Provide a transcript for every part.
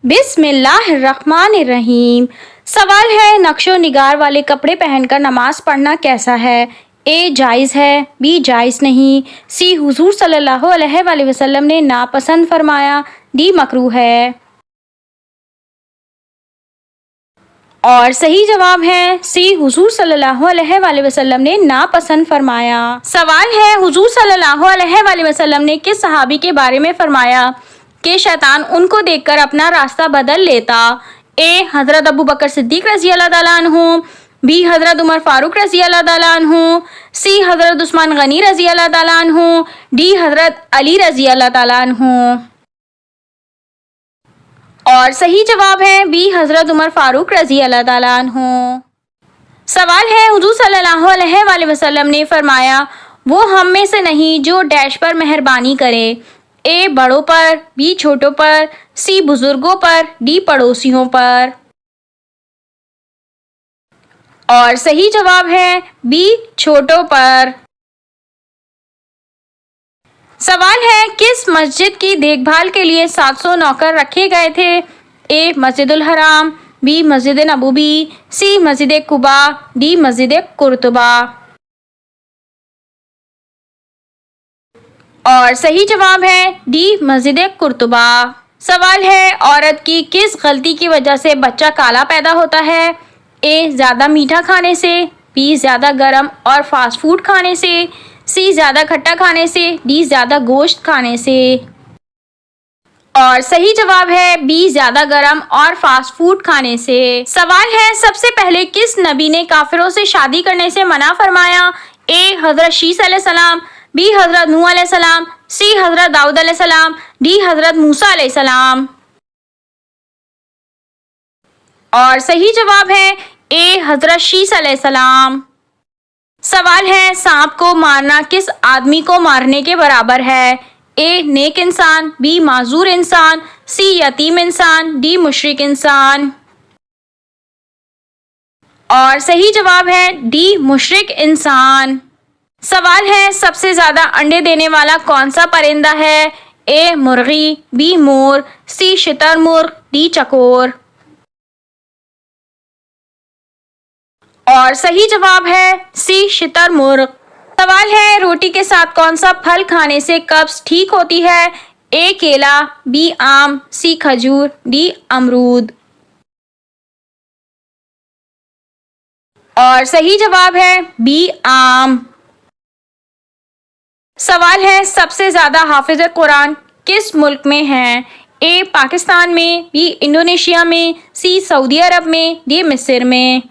बिस्मिल्लाहिर्रहमानिर्रहीम। सवाल है, नक्शो निगार वाले कपड़े पहनकर नमाज पढ़ना कैसा है? ए जायज़ है, बी जायज़ नहीं, सी हुजूर सल्लल्लाहु अलैहि वसल्लम ने नापसंद फरमाया, डी मकरूह है। और सही जवाब है सी, हुजूर सल्लल्लाहु अलैहि वसल्लम ने नापसंद फरमाया। सवाल है, हुजूर सल्लल्लाहु अलैहि वसल्लम ने किस सहाबी के बारे में फरमाया कि शैतान उनको देखकर अपना रास्ता बदल लेता? ए हज़रत अबू बकर सिद्दीक रज़ी अल्लाह ताला अन्हु, बी हज़रत उमर फारूक रज़ी अल्लाह ताला अन्हु, सी हज़रत उस्मान गनी रज़ी अल्लाह ताला अन्हु, डी हज़रत अली रज़ी अल्लाह ताला अन्हु। और सही जवाब है बी हज़रत उमर फारूक रज़ी अल्लाह ताला अन्हु। सवाल है, हुजूर सल्लल्लाहु अलैहि वसल्लम ने फरमाया, वो हम में से नहीं जो डैश पर मेहरबानी करे। ए बड़ों पर, बी छोटों पर, सी बुजुर्गों पर, डी पड़ोसियों पर। और सही जवाब है बी छोटों पर। सवाल है, किस मस्जिद की देखभाल के लिए 700 नौकर रखे गए थे? ए मस्जिदुल हराम, बी मस्जिद नबवी, सी मस्जिद कुबा, डी मस्जिद कुर्तुबा। और सही जवाब है डी मस्जिद कुर्तुबा। सवाल है, औरत की किस गलती की वजह से बच्चा काला पैदा होता है? ए ज़्यादा मीठा खाने से, बी ज़्यादा गरम और फास्ट फूड खाने से, सी ज़्यादा खट्टा खाने से, डी ज़्यादा गोश्त खाने से। और सही जवाब है बी ज़्यादा गरम और फास्ट फूड खाने से। सवाल है, सबसे पहले किस नबी ने काफिरों से शादी करने से मना फरमाया? ए हज़रत शीस अलैहिस्सलाम, बी हज़रत नूह अलैहिस्सलाम, सी हज़रत दाऊद अलैहिस्सलाम, डी हज़रत मूसा अलैहिस्सलाम। और सही जवाब है ए हज़रत शीस अलैहिस्सलाम। सवाल है, सांप को मारना किस आदमी को मारने के बराबर है? ए नेक इंसान, बी माजूर इंसान, सी यतीम इंसान, डी मुशरिक इंसान। और सही जवाब है डी मुशरिक इंसान। सवाल है, सबसे ज़्यादा अंडे देने वाला कौन सा परिंदा है? ए मुर्गी, बी मोर, सी शुतुरमुर्ग, डी चकोर। और सही जवाब है सी शुतुरमुर्ग। सवाल है, रोटी के साथ कौन सा फल खाने से कब्ज ठीक होती है? ए केला, बी आम, सी खजूर, डी अमरूद। और सही जवाब है बी आम। सवाल है, सबसे ज़्यादा हाफिज कुरान किस मुल्क में हैं? ए पाकिस्तान में, बी इंडोनेशिया में, सी सऊदी अरब में, डी मिस्र में।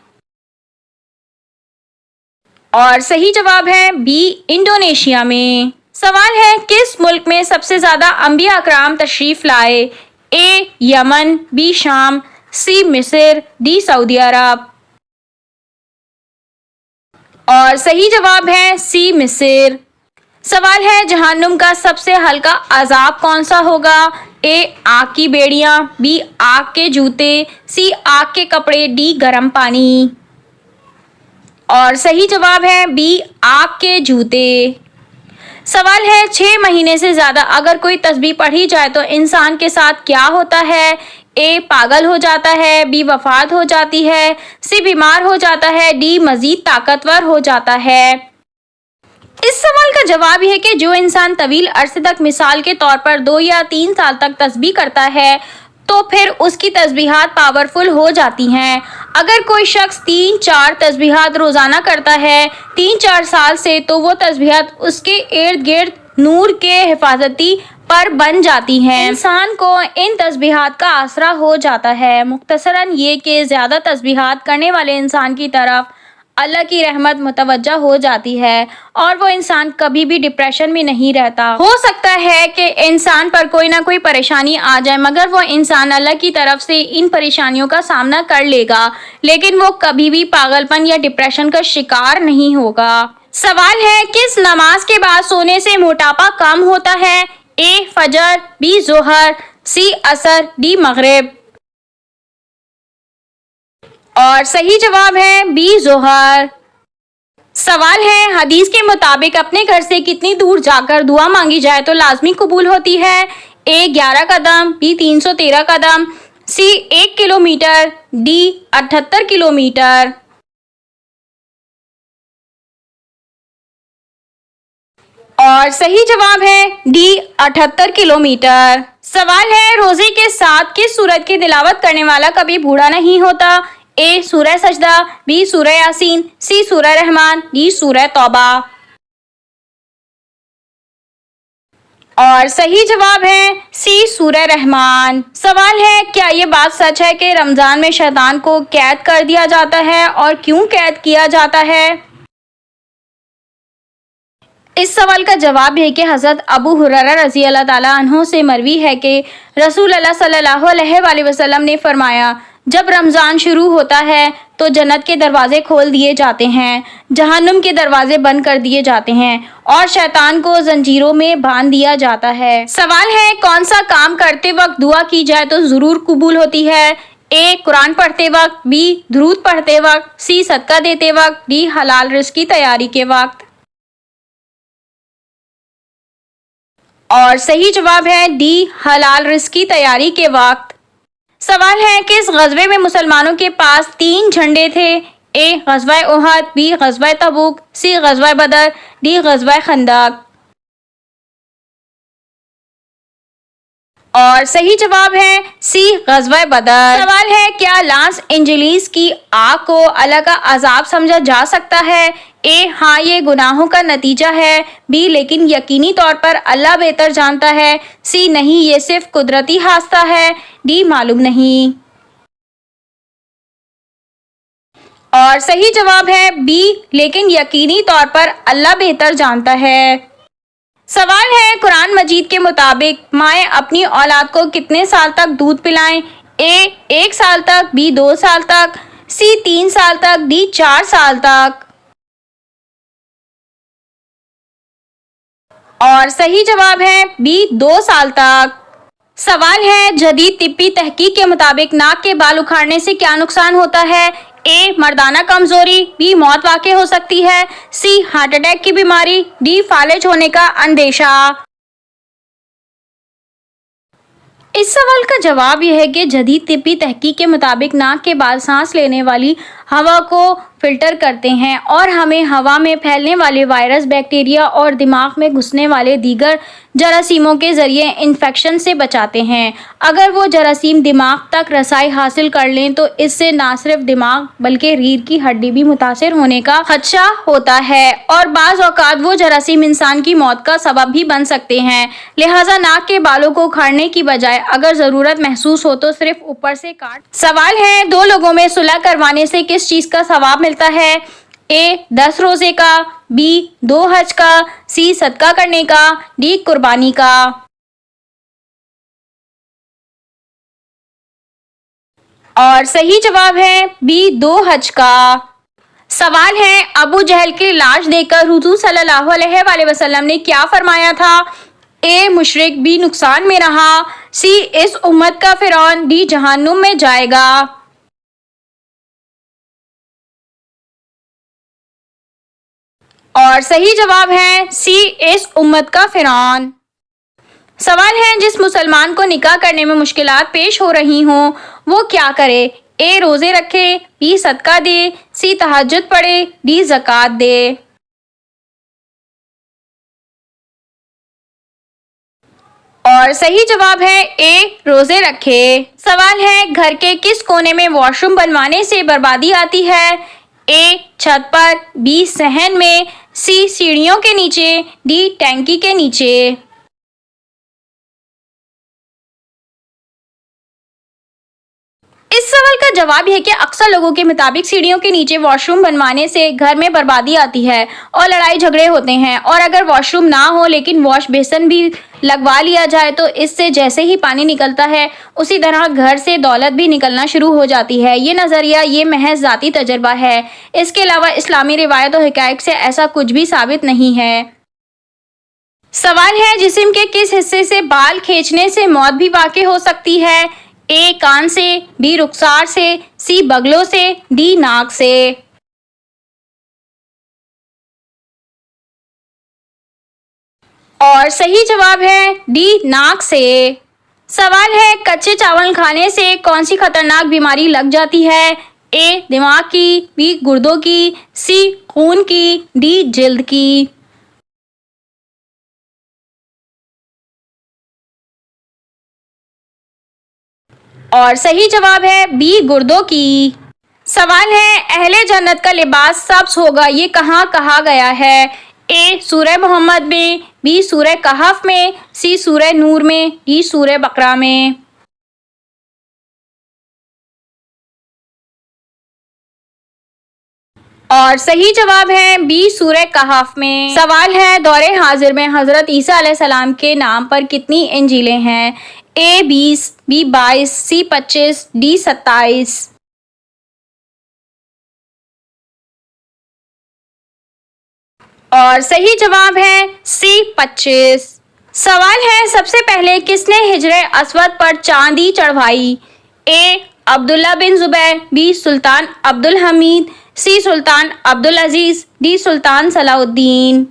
और सही जवाब है बी इंडोनेशिया में। सवाल है, किस मुल्क में सबसे ज़्यादा अंबिया अकराम तशरीफ़ लाए? ए यमन, बी शाम, सी मिस्र, डी सऊदी अरब। और सही जवाब है सी मिस्र। सवाल है, जहन्नुम का सबसे हल्का अजाब कौन सा होगा? ए आग की बेड़ियां, बी आग के जूते, सी आग के कपड़े, डी गर्म पानी। और सही जवाब है बी आग के जूते। सवाल है, 6 महीने से ज़्यादा अगर कोई तस्बीह पढ़ी जाए तो इंसान के साथ क्या होता है? ए पागल हो जाता है, बी वफात हो जाती है, सी बीमार हो जाता है, डी मजीद ताकतवर हो जाता है। इस सवाल का जवाब यह है कि जो इंसान तवील अरसे तक, मिसाल के तौर पर 2 या 3 साल तक तस्बीह करता है तो फिर उसकी तस्बीहात पावरफुल हो जाती हैं। अगर कोई शख्स 3-4 तस्बीहात रोज़ाना करता है 3-4 साल से, तो वो तस्बीहात उसके इर्द गिर्द नूर के हिफाजती पर बन जाती हैं। इंसान को इन तस्बीहात का आसरा हो जाता है। मुख्तसरन ये कि ज़्यादा तस्बीहात करने वाले इंसान की तरफ अल्लाह की रहमत मुतवज्जा हो जाती है और वो इंसान कभी भी डिप्रेशन में नहीं रहता। हो सकता है कि इंसान पर कोई ना कोई परेशानी आ जाए, मगर वो इंसान अल्लाह की तरफ से इन परेशानियों का सामना कर लेगा, लेकिन वो कभी भी पागलपन या डिप्रेशन का शिकार नहीं होगा। सवाल है, किस नमाज के बाद सोने से मोटापा कम होता है? ए फजर, बी जोहर, सी असर, डी मगरिब। और सही जवाब है बी जोहर। सवाल है, हदीस के मुताबिक अपने घर से कितनी दूर जाकर दुआ मांगी जाए तो लाजमी कबूल होती है? ए 11 कदम, बी 313 कदम, सी 1 किलोमीटर, डी 78 किलोमीटर। और सही जवाब है डी 78 किलोमीटर। सवाल है रोजे के साथ किस सूरत की तिलावत करने वाला कभी बूढ़ा नहीं होता? ए सूरह सजदा, बी सूरह यासीन, सी सूरह रहमान, डी सूरह तौबा। और सही जवाब है सी सूरह रहमान। सवाल है क्या ये बात सच है कि रमजान में शैतान को कैद कर दिया जाता है और क्यों कैद किया जाता है? इस सवाल का जवाब है कि हज़रत अबू हुरैरा रज़ी अल्लाह ताला अन्हु से मरवी है कि रसूल अल्लाह सल्लल्लाहु अलैहि वसल्लम ने फरमाया, जब रमज़ान शुरू होता है तो जन्नत के दरवाजे खोल दिए जाते हैं, जहन्नुम के दरवाजे बंद कर दिए जाते हैं और शैतान को जंजीरों में बांध दिया जाता है। सवाल है कौन सा काम करते वक्त दुआ की जाए तो ज़रूर कबूल होती है? ए कुरान पढ़ते वक्त, बी दुरूद पढ़ते वक्त, सी सदका देते वक्त, डी हलाल रिज़्क की तैयारी के वक्त। और सही जवाब है डी हलाल रिज़्क की तैयारी के वक्त। सवाल है किस गज़वे में मुसलमानों के पास 3 झंडे थे? ए गज़वा उहद, बी गज़वा तबूक, सी गज़वा बदर, डी गज़वा खंदक। और सही जवाब है सी गज़वा बदर। सवाल है क्या लॉस एंजलिस की आग को अल्लाह का अजाब समझा जा सकता है? ए हाँ ये गुनाहों का नतीजा है, बी लेकिन यकीनी तौर पर अल्लाह बेहतर जानता है, सी नहीं ये सिर्फ कुदरती हादसा है, डी मालूम नहीं। और सही जवाब है बी लेकिन यकीनी तौर पर अल्लाह बेहतर जानता है। सवाल है कुरान मजीद के मुताबिक माएँ अपनी औलाद को कितने साल तक दूध पिलाएं? ए 1 साल तक, बी 2 साल तक, सी 3 साल तक, डी 4 साल तक। और सही जवाब है बी 2 साल तक। सवाल है जदीद तिब्बी तहकीक के मुताबिक नाक के बाल उखाड़ने से क्या नुकसान होता है? ए मर्दाना कमजोरी, बी मौत वाक़ई हो सकती है, सी हार्ट अटैक की बीमारी, डी फालिज होने का अंदेशा। इस सवाल का जवाब यह है कि जदीद तिब्बी तहकीक के मुताबिक नाक के बाल सांस लेने वाली हवा को फिल्टर करते हैं और हमें हवा में फैलने वाले वायरस, बैक्टीरिया और दिमाग में घुसने वाले दीगर जरासीमों के ज़रिए इन्फेक्शन से बचाते हैं। अगर वो जरासीम दिमाग तक रसाई हासिल कर लें तो इससे ना सिर्फ दिमाग बल्कि रीढ़ की हड्डी भी मुतासर होने का खदशा होता है और बाज़ औक़ात वो जरासीम इंसान की मौत का सबब भी बन सकते हैं। लिहाजा नाक के बालों को उखाड़ने की बजाय अगर ज़रूरत महसूस हो तो सिर्फ ऊपर से काट। सवाल है 2 लोगों में सुलह करवाने से किस चीज़ का सवाब मिलता है? ए 10 रोजे का, बी 2 हज का, सी सदका करने का, डी कुर्बानी का। और सही जवाब है बी 2 हज का। सवाल है अबू जहल की लाश देखकर हुजूर सल्लल्लाहु अलैहि वसल्लम ने क्या फरमाया था? ए मुशरिक, बी नुकसान में रहा, सी इस उम्मत का फिरौन, डी जहन्नुम में जाएगा। और सही जवाब है सी इस उम्मत का फिरौन। सवाल है जिस मुसलमान को निकाह करने में मुश्किलात पेश हो रही हों वो क्या करे? ए रोजे रखे, बी सदका दे, सी तहज्जुद पढ़े, डी ज़कात दे। और सही जवाब है ए रोजे रखे। सवाल है घर के किस कोने में वॉशरूम बनवाने से बर्बादी आती है? ए छत पर, बी सहन में, सी सीढ़ियों के नीचे, डी टैंकी के नीचे। इस सवाल का जवाब है कि अक्सर लोगों के मुताबिक सीढ़ियों के नीचे वॉशरूम बनवाने से घर में बर्बादी आती है और लड़ाई झगड़े होते हैं और अगर वॉशरूम ना हो लेकिन वॉश बेसिन भी लगवा लिया जाए तो इससे जैसे ही पानी निकलता है उसी तरह घर से दौलत भी निकलना शुरू हो जाती है। ये नज़रिया ये महज ज़ाती तजर्बा है, इसके अलावा इस्लामी रिवायत और हिकायत से ऐसा कुछ भी साबित नहीं है। सवाल है जिस्म के किस हिस्से से बाल खींचने से मौत भी वाक़ई हो सकती है? ए कान से, बी रुखसार से, सी बगलों से, डी नाक से। और सही जवाब है डी नाक से। सवाल है कच्चे चावल खाने से कौन सी खतरनाक बीमारी लग जाती है? ए दिमाग की, बी गुर्दों की, सी खून की, डी जल्द की। और सही जवाब है बी गुर्दों की। सवाल है अहले जन्नत का लिबास सब्ज होगा, ये कहाँ कहा गया है? ए सूरह मोहम्मद में, बी सूरह कहफ में, सी सूरह नूर में, डी सूरह बकरा में। और सही जवाब है बी सूरह कहफ में। सवाल है दौरे हाजिर में हजरत ईसा अलैहिस्सलाम के नाम पर कितनी इंजीलें हैं? ए 20, बी 22, सी 25, डी 27। और सही जवाब है सी 25। सवाल है सबसे पहले किसने हिजरे अस्वद पर चांदी चढ़वाई? ए अब्दुल्ला बिन जुबैर, बी सुल्तान अब्दुल हमीद, सी सुल्तान अब्दुल अजीज, डी सुल्तान सलाउद्दीन।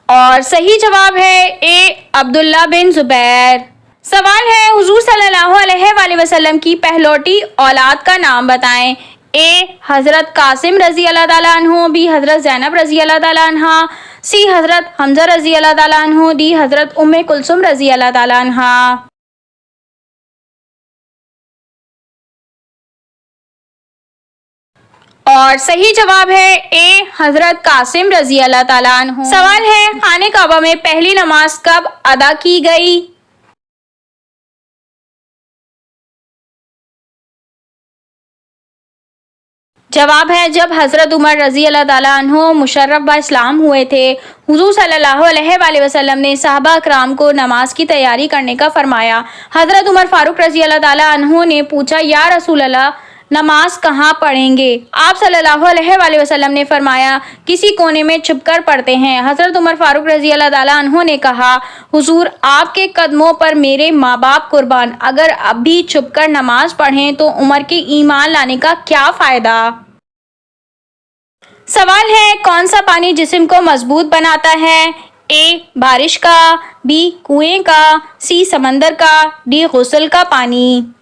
और सही जवाब है ए अब्दुल्ला बिन जुबैर। सवाल है हुजूर सल्लल्लाहु अलैहि वसल्लम की पहलौटी औलाद का नाम बताएं। ए हज़रत कासिम रजी अल्लाह ताला अन्हु, बी हज़रत ज़ैनब रजी अल्लाह ताला अन्हा, सी हज़रत हमज़ा रजी अल्लाह ताला अन्हु, डी हज़रत उम्मे कुलसुम रजी अल्लाह ताला अन्हा। और सही जवाब है ए हज़रत कासिम रजी अल्लाह ताला अन्हु। सवाल है खाने काबा में पहली नमाज कब अदा की गई? जवाब है जब हज़रत उमर रजी अल्लाह ताला अन्हु मुशर्रफ ब इस्लाम हुए थे। हुजूर सल्लल्लाहु अलैहि वसल्लम ने सहाबा कराम को नमाज की तैयारी करने का फरमाया। हज़रत उमर फारूक रजी अल्लाह ताला अन्हु ने पूछा या रसूल अल्लाह नमाज कहाँ पढ़ेंगे? आप सल्लल्लाहु अलैहि वसल्लम ने फरमाया किसी कोने में छुपकर पढ़ते हैं। हज़रत उमर फारूक रजी अल्लाह ताला अन्हु ने कहा हुजूर आपके कदमों पर मेरे माँ बाप कुर्बान, अगर अब भी छुपकर नमाज पढ़ें तो उमर के ईमान लाने का क्या फ़ायदा। सवाल है कौन सा पानी जिस्म को मजबूत बनाता है? ए बारिश का, बी कुएं का, सी समंदर का, डी गुस्ल का पानी।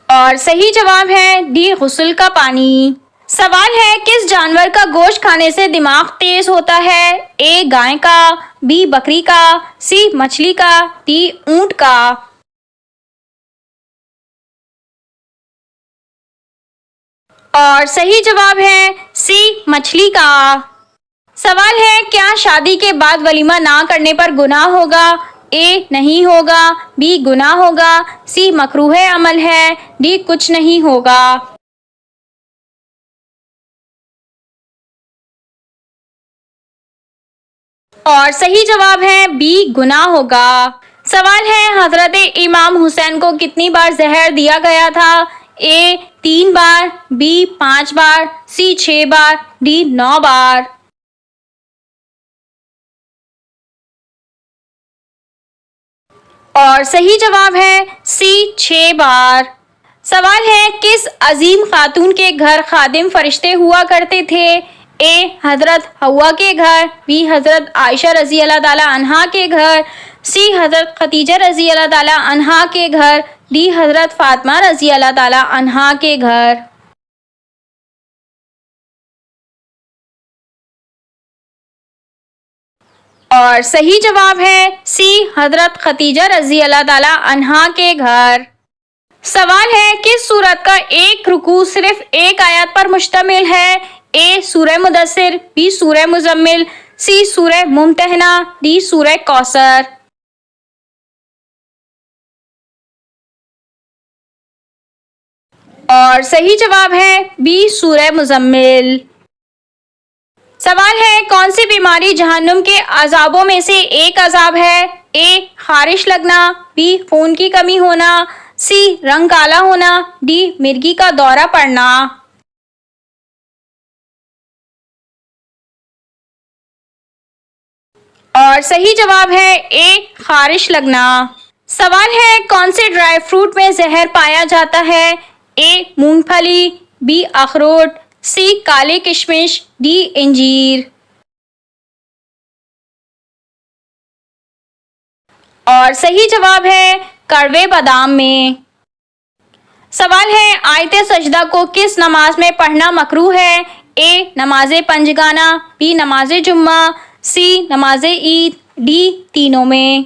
और सही जवाब है डी गुस्ल का पानी। सवाल है किस जानवर का गोश्त खाने से दिमाग तेज होता है? ए गाय का, बी बकरी का, सी मछली का, डी ऊंट का। और सही जवाब है सी मछली का। सवाल है क्या शादी के बाद वलीमा ना करने पर गुनाह होगा? ए नहीं होगा, बी गुनाह होगा, सी मकरूह अमल है, डी कुछ नहीं होगा। और सही जवाब है बी गुनाह होगा। सवाल है हजरत इमाम हुसैन को कितनी बार जहर दिया गया था? ए 3 बार, बी 5 बार, सी 6 बार, डी 9 बार। और सही जवाब है सी 6 बार। सवाल है किस अजीम खातून के घर खादिम फरिश्ते हुआ करते थे? ए हजरत हवा के घर, बी हजरत आयशा रजी अल्लाह ताला अन्हा के घर, सी हजरत खतीजा रजी अल्लाह ताला अन्हा के घर, डी हजरत फातिमा रजी अल्लाह ताला अन्हा के घर। और सही जवाब है सी हजरत खतीजा रजी अल्लाह ताला अन्हा के घर। सवाल है किस सूरत का एक रुकू सिर्फ एक आयत पर मुश्तमिल है? ए सूरह मुदस्सिर, बी सूरह मुजम्मिल, सी सूरह मुमतहना, डी सूरह कौसर। और सही जवाब है बी सूरह मुजम्मिल। सवाल है कौन सी बीमारी जहन्नुम के अजाबों में से एक अजाब है? ए खारिश लगना, बी खून की कमी होना, सी रंग काला होना, डी मिर्गी का दौरा पड़ना। और सही जवाब है ए खारिश लगना। सवाल है कौन से ड्राई फ्रूट में जहर पाया जाता है? ए मूंगफली, बी अखरोट, सी काले किशमिश, डी अंजीर। और सही जवाब है कड़वे बादाम में। सवाल है आयत सजदा को किस नमाज में पढ़ना मकरूह है? ए नमाज पंजगाना, बी नमाज जुम्मा, सी नमाज ईद, डी तीनों में।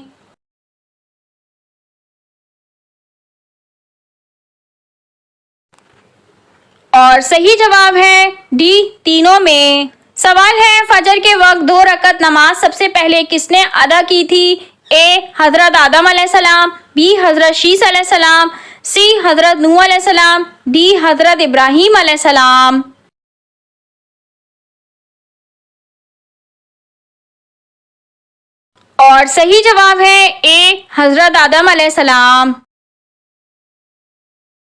और सही जवाब है डी तीनों में। सवाल है फजर के वक्त 2 रकत नमाज सबसे पहले किसने अदा की थी? ए हजरत आदम अलैहिस्सलाम, बी हजरत शीस अलैहिस्सलाम, सी हजरत नूह अलैहिस्सलाम, डी हजरत इब्राहीम अलैहिस्सलाम। और सही जवाब है ए हजरत आदम अलैहिस्सलाम।